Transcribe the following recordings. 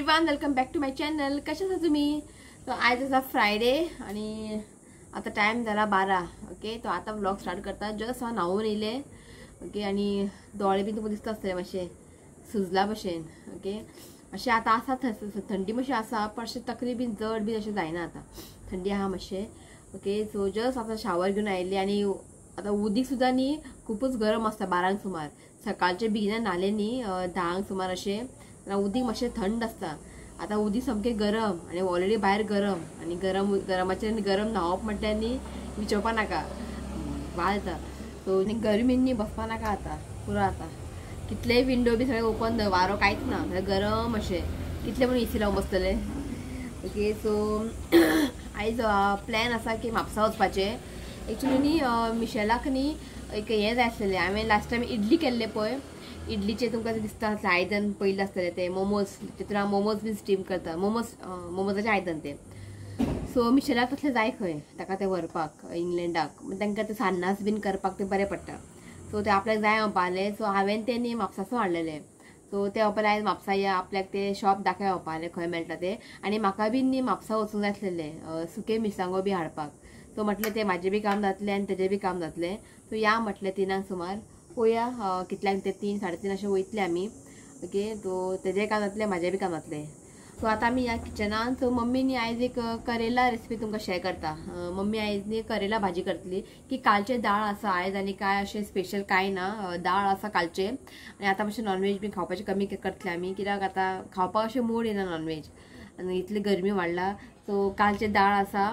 Everyone, welcome back to my channel. कशा आहात तुम्ही? तो आज असा फ्रायडे आणि आता टाइम झाला 12. ओके, तो आता व्लॉग स्टार्ट करता. जस्ट हांव न्हावून येयले. ओके, आणि दोळे बी तुमकां दिसता आसतले मातशे सुजला भशेन. ओके, अशें आतां आसा थंडी मातशी आसा, पण अशें तकली बीन जड बीन अशें जायना. आतां थंडी आहा मातशें. ओके, सो जस्ट आतां शावर घेवन आयिल्ली आणि आता उदीक सुद्दां न्ही खूपच गरम आसता 12 सुमार. सकाळचे बेगिना न्हाले न्ही 10 सुमार अशें, उदीक मातशें थंड आसता. आता उदीक सामकें गरम आणि ऑलरेडी भायर गरम आणि गरमाचेर गरम न्हावप म्हटल्यार न्ही विचारपा नाका, वाज येता. सो गरमीन न्ही बसपा नाका आतां पुरो. आतां कितलेय विंडो बी सगळे ओपन वारो कांयच ना, गरम अशें कितले म्हणून एसी लावन बसतले. ओके, सो आयज प्लॅन आसा की म्हापसा वचपाचें. एक्चुली न्ही मिशेलाक न्ही एक हें जाय आसलेलें. हांवें लास्ट टायम इडली केल्ले पळय, इडलीचे तुमकां दिसता आसलें आयदन पयलें आसतलें ते मोमोज, तितून हांव मोमोज बी स्टीम करता. मोमोजाचें आयदन ते. सो मिशेलाक तसलें जाय खंय ताका ते व्हरपाक इंग्लंडाक, तांकां ते सान्नास बीन करपाक ते बरें पडटा. सो ते आपल्याक जाय म्हणपालें. सो हांवें ते न्ही म्हापसासून हाडलेले. सो ते म्हणपालें आयज म्हापसा या, आपल्याक ते शॉप दाखय म्हणपालें खंय मेळटा ते. आनी म्हाका बीन न्ही म्हापसा वचूंक जाय आसलेलें सुके मिरसांगो बी हाडपाक. सो म्हटलें ते म्हाजें बी काम जातलें आनी तेजें बी काम जातलें. सो या म्हटलें 3 सुमार. पळोवया कितल्यांक ते 3 3:30 अशें वयतले आमी. ओके, सो तेजें काम जातलें, म्हाजें बी काम जातलें. सो आतां आमी या किचनान. सो मम्मी न्ही आयज एक करेला रेसिपी तुमकां शेअर करता. मम्मी आयज न्ही करेला भाजी करतली. की कालचे दाळ आसा आयज आनी काय अशें स्पेशल कांय ना, दाळ आसा कालचे. आनी आतां मातशें नॉनवेज बी खावपाचें कमी करतले आमी, कित्याक आतां खावपाक अशें मूड येना नॉनवेज आनी इतली गरमी वाडला. सो कालचे दाळ आसा,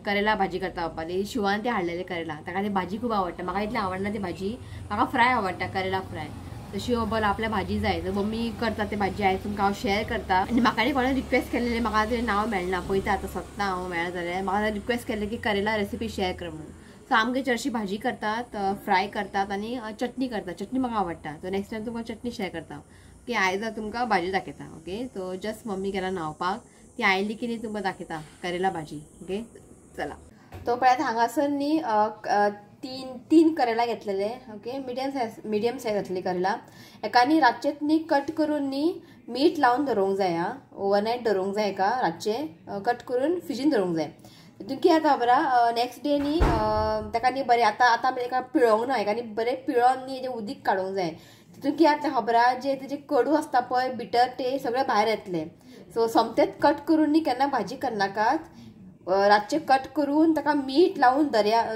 करेला भाजी करता बापाली. शिवान ते हाडलेले करेला, ताका ती भाजी खूब आवडटा. म्हाका इतली आवडना ती भाजी, म्हाका फ्राय आवडटा, करेला फ्राय. तर शिव बोला आपल्या भाजी जाय, तर मम्मी करता ते भाजी आयज तुमकां हांव शेअर करता. आनी म्हाका कोणें रिक्वेस्ट केलेलें, म्हाका तें नांव मेळना, पळयता आतां सोदता हांव मेळ्ळा जाल्यार. म्हाका रिक्वेस्ट केलें की करेला रेसिपी शेअर कर म्हणून. सो आमगे चडशी भाजी करतात, फ्राय करतात आनी चटणी करतात. चटणी म्हाका आवडटा. सो नेक्स्ट टायम तुमकां चटणी शेअर करता. ओके, आयज तुमकां भाजी दाखयता. ओके, सो जस्ट मम्मी गेला न्हावपाक. ती आयली की न्ही तुमकां दाखयता करेला भाजी. ओके, चला. तो पळयात हांगासर न्ही तीन करेला घेतलेले. ओके, मिडियम सायज घातली करेला. एका न्ही रातचे न्ही कट करून न्ही मीठ लावन दवरूंक जाय. ओवरनायट दवरूंक जाय. एका रातचे कट करून फ्रिजीन दवरूंक जाय. तितून कितें जाता खबर, नेक्स्ट डे न्ही ताका न्ही बरें आतां ताका पिळोवंक ना, एका न्ही बरें पिळोन न्ही तें उदीक काडूंक जाय. तितून कितें जाता खबर, जे तेजे कडू आसता पळय बिटर ते सगळे भायर येतले. सो सोमतेच कट करून न्ही केन्ना भाजी करनाकात. रातचे कट करून ताका मीठ लावून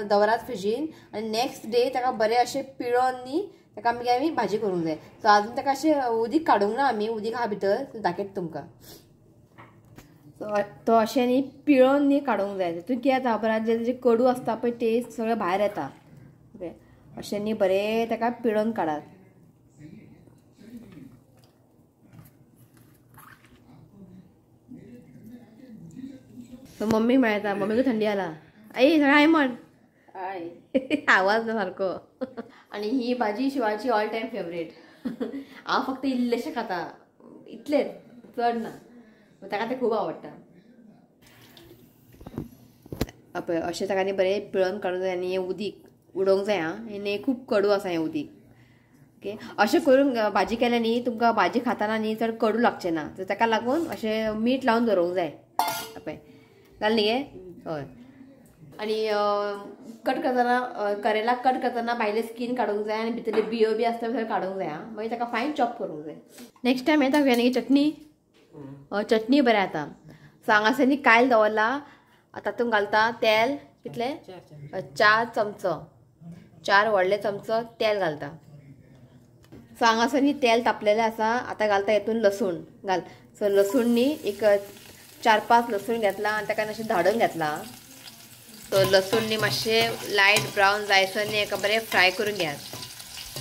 दवरात फ्रिजीन आनी नेक्स्ट डे ताका बरें अशें पिळोन न्ही ताका आमी भाजी करूंक जाय. सो आजून ताका अशें उदीक काडूंक ना आमी, उदीक आहा भितर दाखयता तुमकां. सो तो अशें न्ही पिळोन न्ही काडूंक जाय. तितून कितें जाता खबर, जे तेजे कडू आसता पळय ते सगळे भायर येता. ओके, अशें न्ही बरें ताका पिळोन काडात. मम्मी मेळटा, मम्मीक थंडी आला. आई हाय म्हण, आवाज ना सारको. आणि ही भाजी शिवाची ऑल टायम फेवरेट. हांव फक्त इल्लेशें खाता, इतलेच, चड ना. ताका ते खूब आवडटा. पळय अशें ताका न्ही बरें पिळोन काडूंक जाय आनी हें उदीक उडोवंक जाय. आनी खूब कडू आसा हें उदीक. ओके, अशें करून भाजी केल्या न्ही तुमकां भाजी खाताना न्ही चड कडू लागचें ना. तर ताका लागून अशें मीठ लावन दवरूंक जाय. पळय जालें न्ही हें. हय, आनी कट करतना करेला कट करतना भायले स्कीन काडूंक जाय आनी भितरले बियो बी आसता थंय काडूंक जाय. मागीर ताका फायन चॉप करूंक जाय. नेक्स्ट टायम हें दाखया न्ही चटणी. चटणी बरें जाता. सो हांगासर न्ही कायल दवरला. तातूंत घालता तेल. कितले 4 चमचो, 4 व्हडले चमचो तेल घालता. सो हांगासर न्ही तेल तापलेलें आसा. आतां घालता हेतून लसूण घाल. सो लसूण न्ही एक 4-5 लसूण घेतला आनी ताका अशें धाडून घेतला. सो लसूण न्ही मातशें लायट ब्रावन जायसर न्ही एका बरें फ्राय करून घेयात.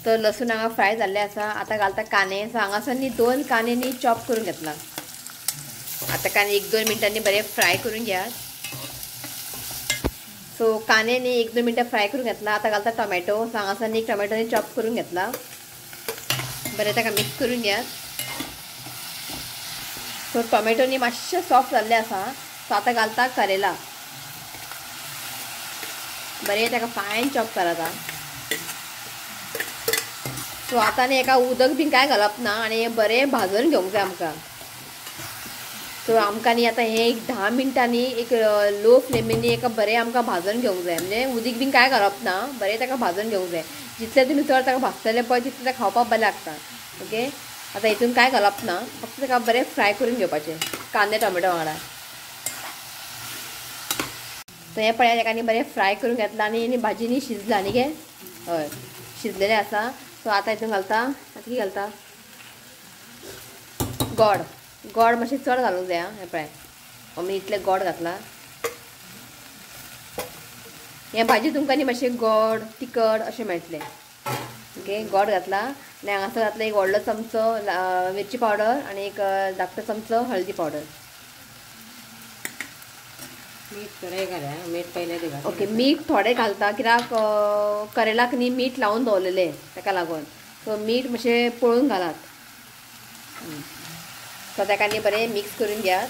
तर लसूण हांगा फ्राय जाल्ले आसा. आतां घालता कांदे. सो हांगासर न्ही 2 कांदे न्ही चॉप करून घेतला. आतां कांदे 1-2 मिनटांनी बरें फ्राय करून घेयात. सो कांदे न्ही 1-2 मिनटां फ्राय करून घेतला. आतां घालता टोमॅटो. सो हांगासर न्ही टोमॅटो न्ही चॉप करून घेतला. बरें ताका मिक्स करून घेयात. सो टोमॅटो न्ही मातशें सॉफ्ट जाल्ले आसा. सो आतां घालता करेला. बरें ताका फायन चॉप करात. सो आतां न्ही एका उदक बीन कांय घालप ना आनी हें बरें भाजून घेवंक जाय आमकां. सो आमकां न्ही आतां हें एक 10 मिनटांनी एक लो फ्लेमींनी एका बरें आमकां भाजून घेवंक जाय. म्हणजे उदीक बीन कांय घालप ना, बरें ताका भाजून घेवंक जाय. जितलें तुमी चड ताका भाजतले पळय तितलें ताका खावपाक बरें लागता. ओके, आतां हितून कांय घालप ना, फक्त ताका बरें फ्राय करून घेवपाचें कांदे टोमॅटो वांगडा. तर हें पळयात एकानी बरें फ्राय करून घेतला आनी भाजी न्ही शिजला न्ही गे. हय शिजलेलें आसा. सो आतां हितून घालता, आतां कितें घालता, गोड मातशें चड घालूंक जाय. हें पळय आमी इतलें गोड घातला. हे भाजी तुमकां न्ही मातशें गोड तिखट अशें मेळटलें. ओके, गोड घातला आनी हांगासर घातला एक व्हडलो चमचो मिरची पावडर आनी एक धाकटो चमचो हळदी पावडर. मीठ पयलें घाल. ओके, मीठ थोडें घालता कित्याक करेलाक न्ही मीठ लावन दवरलेलें ताका लागून. सो मीठ मातशें पळोवन घालात. सो ताका न्ही बरें मिक्स करून घेयात.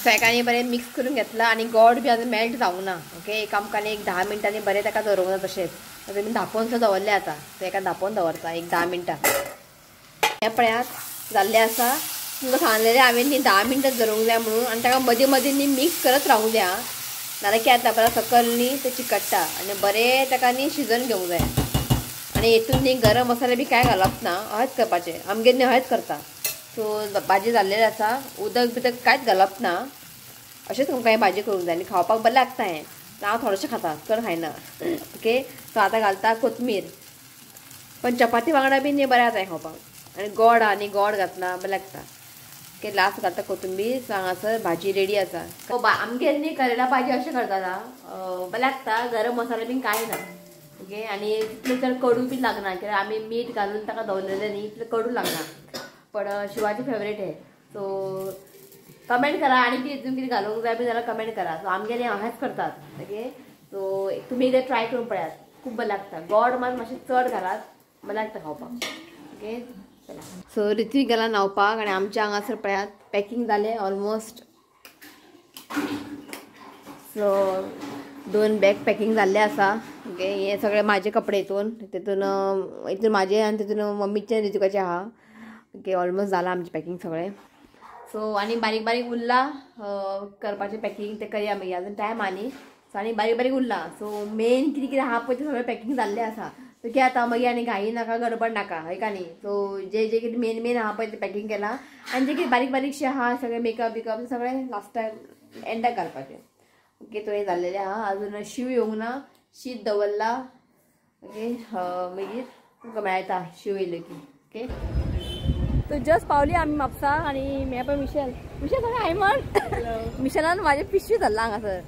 सो एका न्ही बरें मिक्स करून घेतला आनी गोड बी आतां मेल्ट जावंक ना. ओके, एक आमकां एक 10 मिनटांनी बरें ताका दवरूंक जाय. तशेंच तुमी धांपोवन सुद्दां दवरलें आतां, तें एका धांपोवन दवरता एक 10 मिनटां. हें पळयात जाल्लें आसा. तुमकां सांगलेलें हांवें न्ही 10 मिनटां दवरूंक जाय म्हणून आनी ताका मदीं मदीं न्ही मिक्स करत रावूंक जाय. नाल्यार कितें जाता परत सकयल न्ही तें चिकट्टा आनी बरें ताका न्ही शिजोवन घेवंक जाय. आनी हितून न्ही गरम मसाले बी कांय घालप ना, हळद करपाचें. आमगेर न्ही हळद करता. सो भाजी जाल्लेली आसा, उदक बिदक कांयच घालप ना. अशेंच तुमकां हें भाजी करूंक जाय आनी खावपाक बरें लागता. हें हांव थोडेंशें खाता, चड खायना. ओके, सो आतां घालता कोथमीर. पण चपाती वांगडा बी न्ही बरें जाता हें खावपाक. आनी गोड घातला बरें लागता. ओके, लास्ट घालता कोथमीर. सो हांगासर भाजी रेडी आसा. आमगेर न्ही करेला भाजी अशें करता, बरें लागता. गरम मसालो बीन कांय ना. ओके, आनी इतलें चड कडू बी लागना कित्याक आमी मीठ घालून ताका दवरलेलें न्ही, इतलें कडू लागना. पण शिवाची फेवरेट हे. सो कमेंट करा आनी कितें कितें घालूंक जाय बी जाल्यार कमेंट करा. सो आमगेर अशेंच करतात. ओके, सो तुमी एकदां ट्राय करून पळयात, खूब बरें लागता. गोड मात मातशें चड घालात, बरें लागता खावपाक. ओके, चला. सो ऋत्वीक गेला न्हांवपाक आनी आमच्या हांगासर पळयात पॅकींग जालें ऑलमोस्ट. सो 2 बॅग पॅकींग जाल्ले आसा. ओके, हे सगळे म्हाजे कपडे हितून म्हाजे आनी तितून मम्मीचे ऋतुकाचे आहा. ओके, ऑलमोस्ट जाला आमचें पॅकींग सगळें. सो आनी बारीक बारीक उरला करपाचें पॅकींग, तें करया मागीर. अजून टायम आहा न्ही. सो आनी बारीक बारीक उरला. सो मेन कितें कितें आहा पळय तें सगळें पॅकींग जाल्लें आसा. सो कितें जाता मागीर आनी घाई नाका गडबड नाका, हय का न्ही. सो जे कितें मेन आहा पळय तें पॅकींग केलां आनी जे कितें बारीक बारीकशें आहा सगळें मेकअप बिकअप सगळें लास्ट टायम एंडाक घालपाचें. ओके, तो हे जाल्लेलें आहा. अजून शिव येवंक ना, शीत दवरला. ओके, मागीर तुमकां मेळटा शिव येयलो की. ओके, तो जस्ट पावली आमी म्हापसा आनी हे पळय मिशेल सगळें हायमन. मिशेलान म्हाजे पिशवी धरला हांगासर.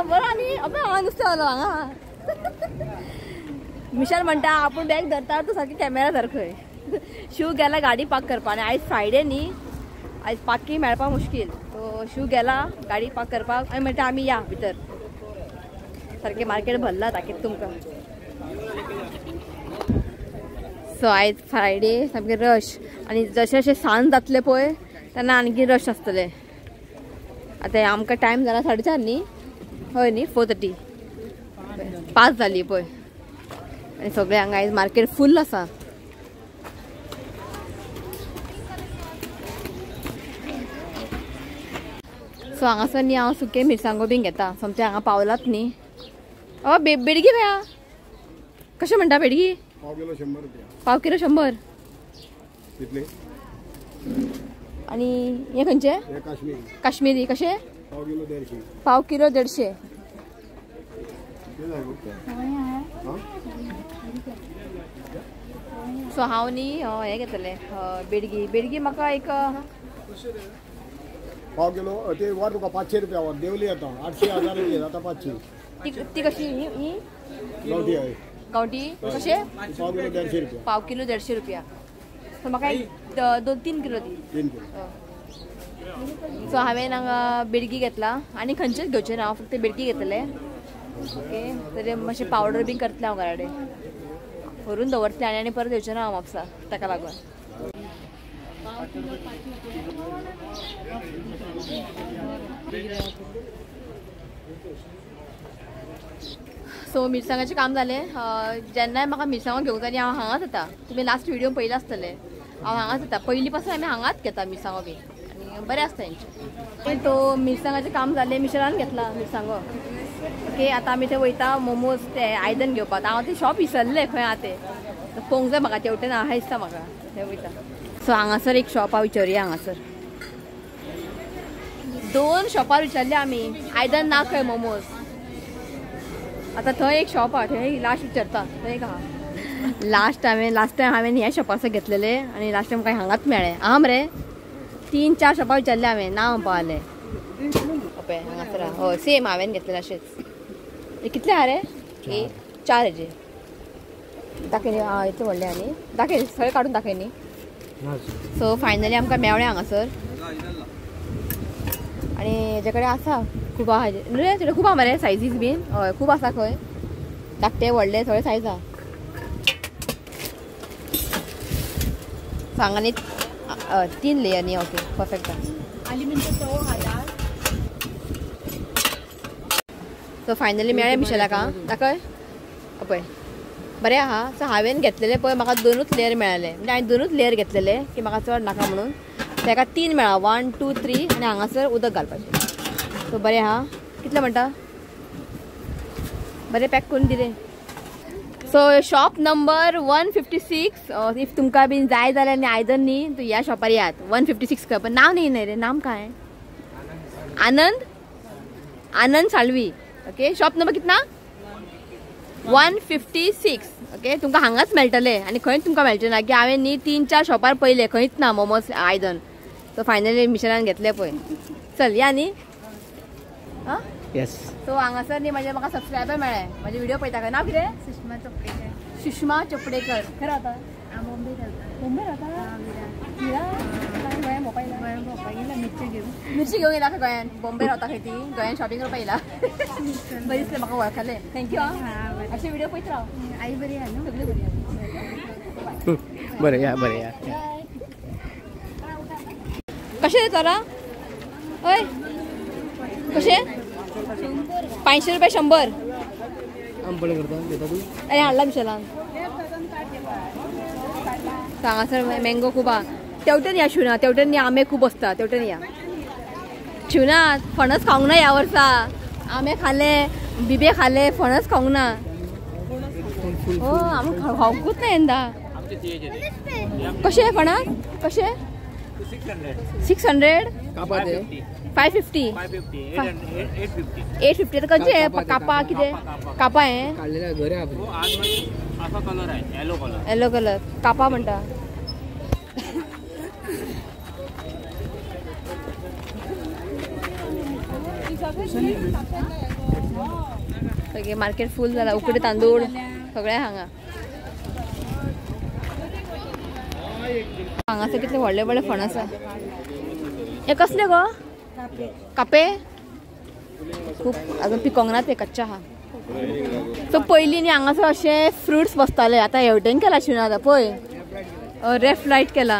बरो आनी हांगा नुस्तें व्हरलो हांगा. मिशेल म्हणटा आपूण बॅग धरता तूं सारकी कॅमेरा धर खंय. शिव गेला गाडी पार्क करपा आनी आयज फ्रायडे न्ही, आयज पार्किंग मेळपाक मुश्कील. सो शिव गेला गाडी पार्क करपाक आनी म्हणटा आमी या भितर. सारकें मार्केट भरला ताकीर तुमकां. सो आयज फ्रायडे सामकें रश आनी जशें जशें सांज जातलें पळय तेन्ना आनकी रश आसतलें. आतां आमकां टायम जाला 4:30 न्ही, हय न्ही 4:30, 5 जाली पळय. आनी सगळें हांगा आयज मार्केट फूल आसा. सो हांगासर न्ही हांव सुके मिरसांगो बीन घेता. समथे हांगा पावलात न्ही. बेडगी मेळा. कशें म्हणटा बेडगी? पाव किलो 100. आणि हे खंयचे? काश्मीरी कशे? पाव किलो 150. सो हांव न्ही हे घेतलें बेडगी म्हाका एक पाव किलो ते वर तुका 500 रुपया वर देवली येता 800 हजार रुपया जाता 500. ती कशी ही गावठी आहे. गावठी कशे? पाव किलो 150 रुपया. पाव किलो 150 रुपया. सो म्हाका 2-3 किलो दी. 3 किलो. सो हांवें हांगा बेडगी घेतला आनी खंयचेच घेवचें ना, हांव फक्त बेडगी घेतलें. ओके, तरी मातशें पावडर बीन करतलें हांव घराडे व्हरून दवरतलें आनी परत येवचें ना हांव म्हापसा ताका लागून. सो मिरसांगाचें काम जालें. जेन्नाय म्हाका मिरसांगो घेवंक जाय हांव हांगाच येता. तुमी लास्ट व्हिडिओ पयला आसतलें. हांव हांगाच येता पयलीं पासून आमी हांगाच घेता मिरसांगो बी आनी बरें आसता तेंचे तो मिरसांगाचें काम जालें मिशेलान घेतला मिरसांगो ओके आतां आमी थंय वयता मोमोज ते आयदन घेवपाक हांव तें शॉप विसरलें खंय आहा तें पळोवंक जाय म्हाका तेवटेन आहा दिसता म्हाका थंय वयता सो हांगासर एक शॉप आहा विचारुया हांगासर 2 शॉपार विचारले आमी आयदन ना खंय मोमोज आतां थंय एक शॉप आहा थंय लास्ट विचारता थंय एक आहा लास्ट टायम हांवें ह्या शॉपार घेतलेले आनी लास्ट टायम म्हाका हांगाच मेळ्ळे आहा मरे 3-4 शॉपार विचारले हांवें ना म्हणपा लागलें पळय हांगासर हय सेम हांवें घेतलेले अशेंच कितले आहा रे 4 हेजे दाखय न्ही आं इतले व्हडले आनी दाखय सगळे काडून दाखय न्ही सो फायनली आमकां मेळ्ळें हांगासर आनी हेजे कडेन आसा खूब आहा तेजे खूब आहा मरे सायजीस बीन हय खूब आसा खंय धाकटे व्हडले सगळे सायज आहा सो हांगा न्ही 3 लेयर न्ही ओके परफेक्ट आहा सो फायनली मेळ्ळें मिशेलाक आं दाखय पळय बरें आहा सो हांवें घेतलेले पळय म्हाका 2च लेयर मेळ्ळे म्हणजे हांवें 2च लेयर घेतलेले की म्हाका चड नाका म्हणून ताका 3 मेळ्ळा 1 2 3 आनी हांगासर उदक घालपाचें सो बरें आहा कितले म्हणटा बरें पॅक करून दिले सो शॉप नंबर 156 इफ तुमकां बीन जाय जाल्यार न्ही आयदन न्ही तू ह्या शॉपार यात 156 का पण नाव नाही रे नाम काय आनंद साळवी ओके शॉप नंबर कितना 156 ओके तुमकां हांगाच मेळटले आनी खंयच तुमकां मेळचें ना की हांवें न्ही 3-4 शॉपार पयले खंयच ना मोमोज आयदन सो फायनली मिशेलान घेतले पळय चल या न्ही आं येस सो हांगासर न्ही म्हाजे म्हाका सबस्क्रायबर मेळ्ळे म्हाजे व्हिडिओ पळयता काय नाव कितें सुषमा चोपडेकर खंय रावता मुंबय रावता मिरची घेवन येयला गोंयान बॉम्बे रावता खंय ती गोंयान शॉपिंग करपाक येयला बरें दिसलें म्हाका वळखलें थँक्यू आं अशें व्हिडिओ पळयत राव आई बरी आहा न्हू सगळीं बरी आहा बरें या कशें रे तोरा हय कशें 500 रुपया 100 अरे हाडला मिशेलान हांगासर मँगो खूब आहा तेवटेन या शिवना तेवटेन न्ही आंबे खूब आसता तेवटेन या शिवना फणस खावंक ना ह्या वर्सा आंबे खाले बिबे खाले फणस खावंक ना हो आमकां खावंकूच ना यंदा कशें फणस कशें 600 550 850 तर खंयचे कापा कितें कापा हें येलो कलर कापा म्हणटा सगळे मार्केट फुल जाला उकडे तांदूळ सगळे हांगासर कितले व्हडले व्हडले फणस आसा हे कसले गो कापे खूब अजून पिकोंक ना ते कच्चे आहा सो पयलीं न्ही हांगासर अशें फ्रुट्स बसताले आतां हेवटेन केला शिवना आतां पळय रेफ्ट लायट केला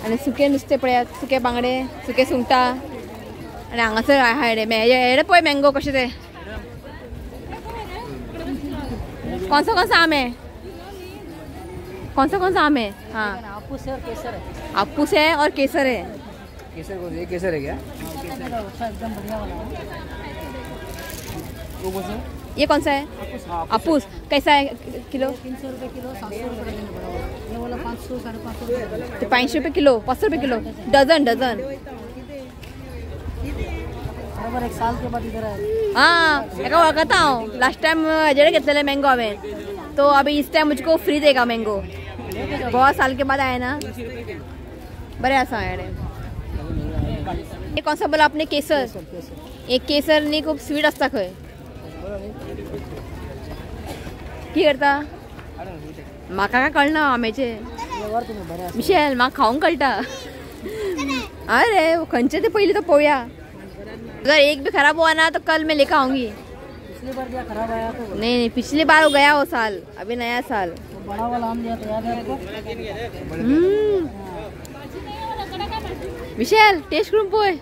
आनी सुके नुस्तें पळयात सुके बांगडे सुके सुंगटां आनी हांगासर आहा हेडे पळय मँगो कशें ते कौन सा आम है कौन सा आम है हाँ हापुस है और केसर है हापुस है और केसर है केसर कौन है केसर है क्या एकदम बढ़िया वाला वो कौन सा ये कौन सा है हापुस कैसा है किलो 300 रुपये किलो 700 रुपये ये वाला 500 550 500 रुपये किलो 500 रुपये किलो डजन बराबर 1 साल के बाद इधर आए हाँ एका वळखता हांव लास्ट टाइम हेजेर घेतलेले मैंगो हांवें तो अभी इस टाइम मुझको फ्री देगा मैंगो बहुत साल के बाद आए ना बरे आसा हेडे ये कौन सा बोला आपने केसर एक केसर न्ही खूब स्वीट आसता खंय कितें करता म्हाका काय कळना आंब्याचे मिशेल म्हाका खावंक कळटा अरे खंयचे ते पयलीं तो पळोवया अगर एक भी खराब हुआ ना तो कल मैं लेकर आऊंगी पिछली बार दिया खराब आया तो नहीं पिछली बार हो गया वो साल अभी नया साल बड़ा वाला आम दिया तो याद है आपको विशाल टेस्ट करून पळय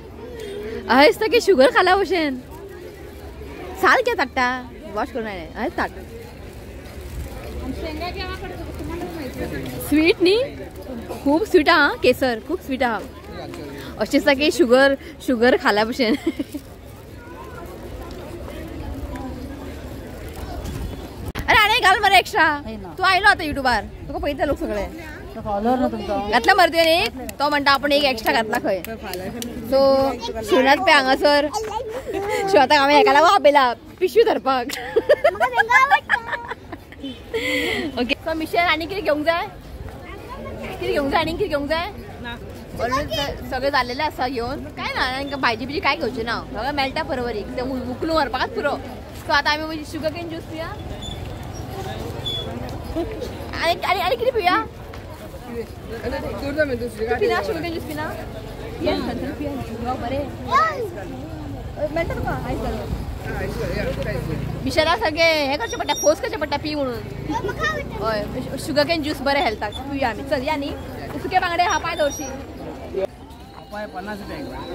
अहे दिसता की शुगर खाला भशेन साल क्या ताट्टा वॉश करून आयलें अहे ताट स्वीट न्ही खूब स्वीट आहा केसर खूब स्वीट आहा अशें दिसता की शुगर खाल्या भशेन अरे आनी घाल मरे एक्स्ट्रा तू आयलो आता युट्यूबार तुका पळयता लोक सगळे फॉलोअर ना तुमचा घातला मरे तुवें एक तो म्हणटा आपण एक एक्स्ट्रा घातला खंय सो शिवनाथ पे हांगासर शिवनाथाक हांवें हेका लागून आपयला पिशवी धरपाक ओके सो मिशेल आनी कितें घेवंक जाय आनी कितें घेवंक जाय ऑलरेडी सगळें जाल्लेलें आसा घेवन काय ना आनी भाजी बिजी काय घेवचें ना सगळें मेळटा परवरी ते उकलून व्हरपाकच पुरो सो आतां आमी शुगर केन ज्यूस पिया आनी कितें पिया पिना शुगर केन ज्यूस पिना बरें मेळटा तुका आयज जालें बिचारा सगळे हे करचें पडटा फोर्स करचें पडटा पी म्हणून हय शुगर केन ज्यूस बरें हेल्थाक पिवया आमी चल या न्ही सुके बांगडे हा पाय दवरशी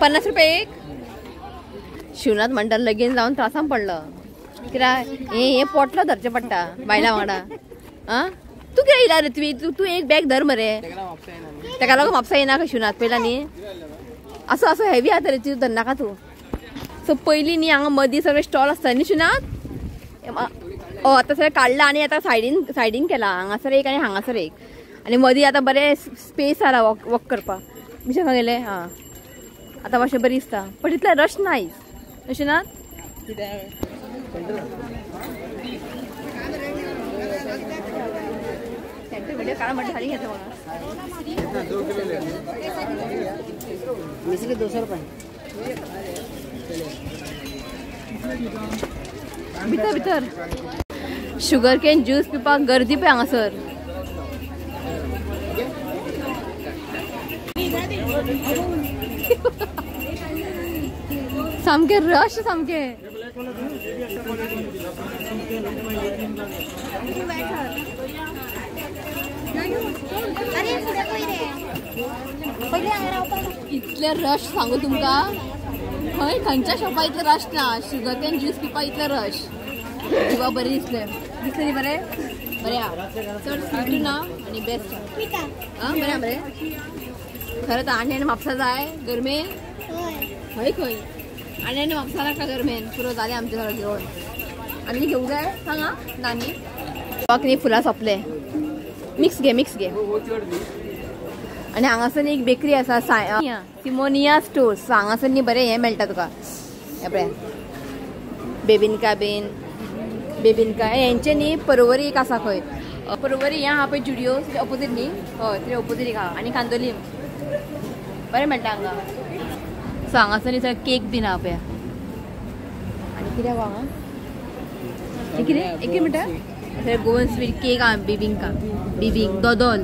50 रुपये एक शिवनाथ म्हणटा लगीन जावन त्रासान पडलो कित्याक हे पोटलो धरचें पडटा बायलां वांगडा आं तू कितें येयला रे तू एक बॅग धर मरे तेका लागून म्हापसा येना खंय शिवनाथ पयला न्ही असो हेवी आसा रे तूं धरनाका तूं सो पयलीं न्ही हांगा मदीं सगळे स्टॉल आसता न्ही शिवनाथ आतां सगळें काडला आनी आतां सायडीन केला हांगासर एक आनी हांगासर एक आनी मदीं आतां बरें स्पेस आसा वॉक करपाक मिशे खंय गेले हां आतां मातशें बरी दिसता बट इतलें रश ना आयज अशें ना व्हिडिओ काढा म्हणटा साडी घेता म्हाका मिसरी 200 रुपये भितर शुगर केन ज्यूस पिवपाक गर्दी पळय हांगासर सामके रश सामके इतले रश सांगू तुमका खंय खंयच्या शॉपार इतले रश ना शुगर केन ज्यूस पिवपाक इतले रश किंवा बरें दिसले न्ही बरें बरें आहा चड स्वीट ना आनी बेस्ट आं बरें बरें खरें आनी म्हापसा जाय गरमेन खंय आनी म्हापसा नाका गरमेन पुरो जालें आमचें सगळें घेवन आनी घेवंक जाय सांगा नानी न्ही फुलां सोंपले मिक्स घे आनी हांगासर एक बेकरी आसा सिमोनिया स्टोर्स हांगासर न्ही बरें हें मेळटा तुका हे पळय बेबिनका हेंचे न्ही परवरी एक आसा खंय परवरी हें आहा पळय जुडिओ ऑपोजीट न्ही हय तेजे ऑपोजीट एक आहा आनी कांदोलीम बरें मेळटा हांगा सो हांगासर न्ही सगळें केक बीन आहा पळय आनी कितें आहा हांगा एक कितें म्हणटा गोवन स्वीट केक आहा बिबींक दोदोल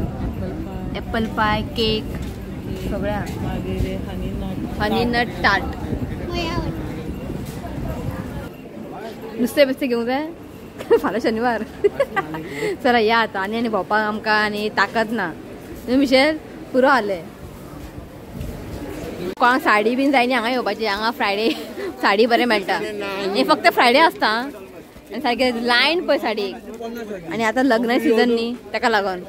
एप्पल पाय केक सगळें आहा हनी नट टार्ट नुस्तें बिस्तें घेवंक जाय फाल्यां शनिवार चला या आतां आनी भोंवपाक आमकां आनी ताकद ना न्हू मिशेल पुरो जालें कोणाक साडी बीन जाय न्ही हांगा येवपाची हांगा फ्रायडे साडी बरें मेळटा हें फक्त फ्रायडे आसता आनी सारकें लायन पळय साडीक आनी आतां लग्न सिजन न्ही ताका लागून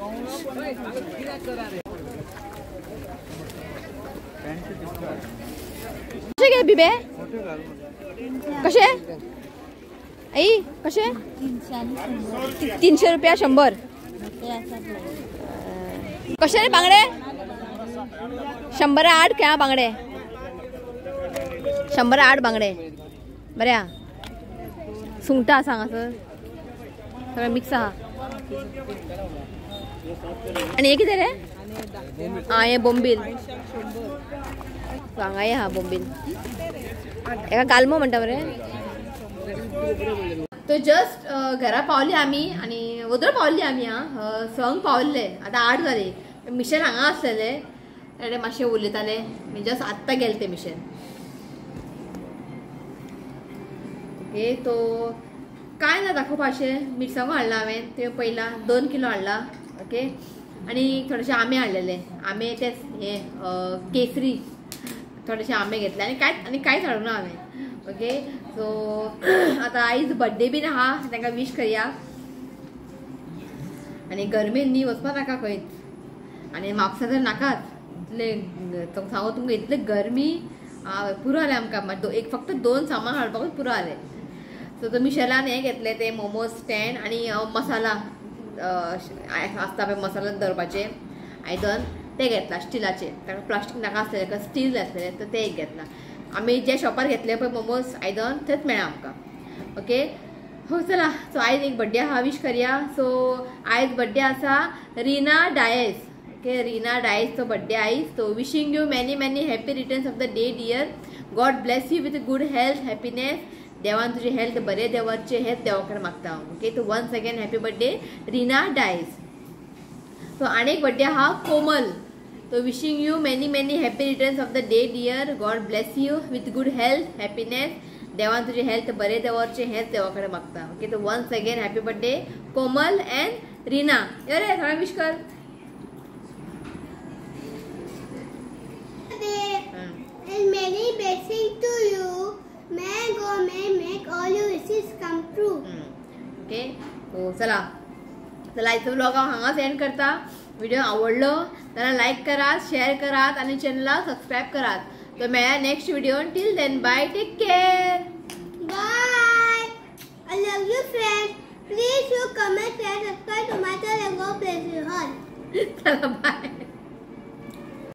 कशें गे बिबे कशें आई कशें 300 रुपया 100 कशें रे बांगडे 108 क्या बांगडे 108 बांगडे बरें आहा सुंगटां आसा हांगासर सगळें मिक्स आहा आनी हे कितें रे आं हें बोंबील हांगा हे आहा बोंबील हेका गालमो म्हणटा मरे तो जस्ट घरा पावली आमी आनी वदळ पावल्ली आमी हां संक पावल्ले आतां 8 जाली मिशन हांगा आसलेले तेडे मातशें उलयताले जस्ट आत्तां गेले ते मिशन ओके तो काय ना दाखोवपाचें मिरसांगो हाडला हांवें ते पयला 2 किलो हाडला ओके आनी थोडेशे आंबे हाडलेले आंबे ते हे केसरी थोडेशे आंबे घेतले आनी कांयच हाडूंक ना हांवें ओके सो आतां आयज बर्थडे बीन आहा तांकां विश करया आनी गरमेन न्ही वचपा नाका खंयच आनी म्हापसा तर नाकाच इतले सांगू तुमकां इतले गरमी पुरो जालें आमकां एक फक्त 2 सामान हाडपाकूच पुरो जालें. सो तो मिशेलान हें घेतलें तें मोमोज स्टँड आनी मसाला आसता पळय मसाला दवरपाचें आयदन तें घेतला स्टिलाचें. ताका प्लास्टीक नाका आसलेलें ताका स्टील आसलेलें तर तें एक घेतला. आमी ज्या शॉपार घेतलें पळय मोमोज आयदन थंयच मेळ्ळा आमकां. ओके हो चला. सो आयज एक बड्डे आहा विश करया. सो आयज बड्डे आसा रीना डायस. ओके रीना डायसचो बड्डे आयज. So wishing you many many happy returns of the day dear. God bless you with good health happiness. देवान तुझे हेल्थ बरें देवरचें हेच देवा कडेन मागता हांव. ओके तो once again happy birthday Reena Dias. So आनी एक बड्डे आहा कोमल. तो wishing you many many happy returns of the day dear. God bless you with good health happiness. देवान तुझे हेल्थ बरें देवरचें हेच देवा कडेन मागता. ओके तो once again happy birthday Komal and Reena. अरे थोडा विश कर. And many blessings to you. May God make all your wishes come true. Okay so चला इथं व्लॉग हांव हांगाच एंड करता. व्हिडिओ आवडलो जाल्यार लायक करात शेअर करात आणि चॅनलला सबस्क्राईब करात. तर मेळ्या next video. Till then bye take care. Bye. I love you, friends. Please do comment, share, subscribe to my channel. God bless you all. चला बाय.